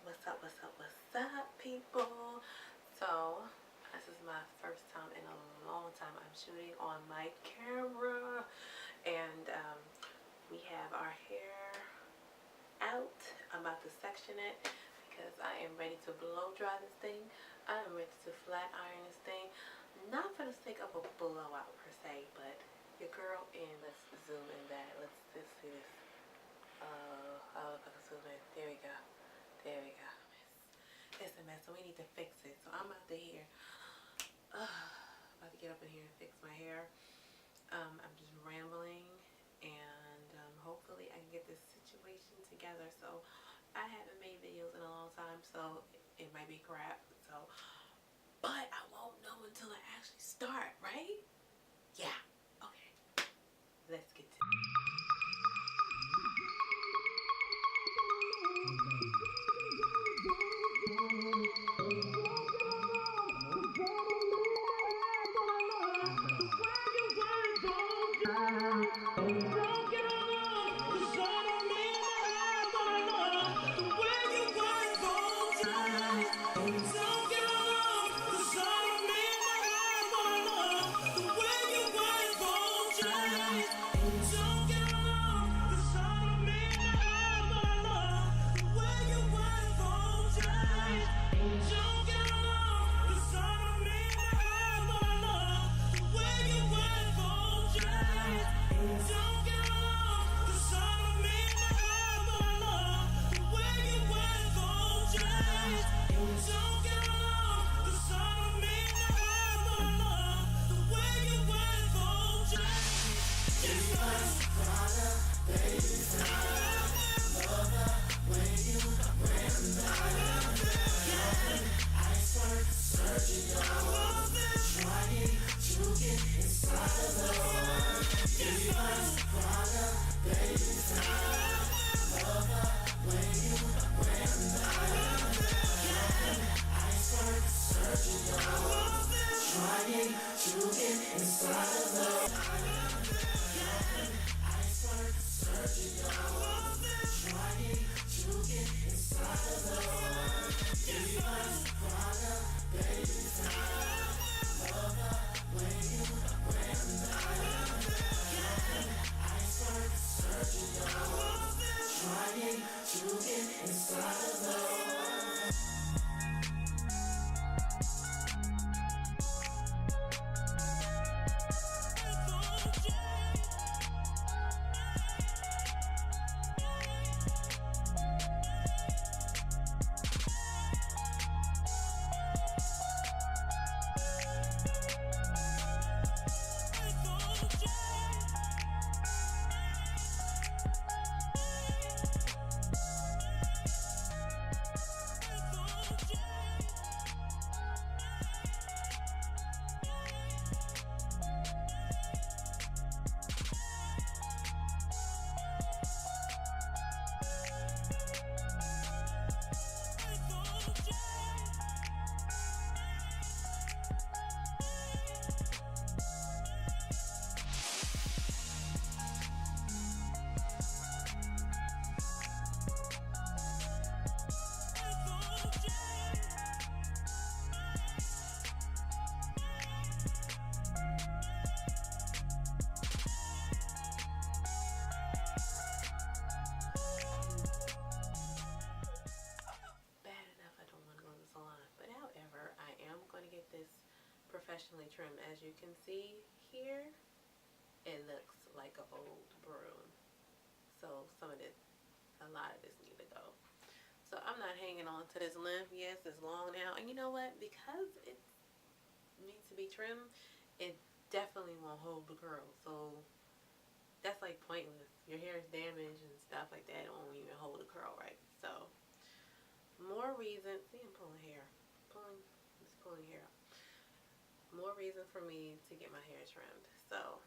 What's up, people? So, this is my first time in a long time. I'm shooting on my camera, and we have our hair out. I'm about to section it because I am ready to blow dry this thing. I am ready to flat iron this thing. Not for the sake of a blowout per se, but your girl in. Let's zoom in that. Let's see this. Oh, if I can zoom in. There we go. There we go. It's a mess, so we need to fix it. So I'm out to here. About to get up in here and fix my hair. I'm just rambling, and hopefully I can get this situation together. So I haven't made videos in a long time, so it might be crap. So, but I won't know until I actually start, right? Yeah. Okay. Let's get to it. Professionally trimmed. As you can see here, it looks like an old broom. So a lot of this need to go. So I'm not hanging on to this length. Yes, it's long now, and you know what? Because it needs to be trimmed, it definitely won't hold the curl. So that's like pointless. Your hair is damaged and stuff like that. It won't even hold the curl right. So more reason. See, I'm pulling hair. Just pulling hair out. More reason for me to get my hair trimmed. So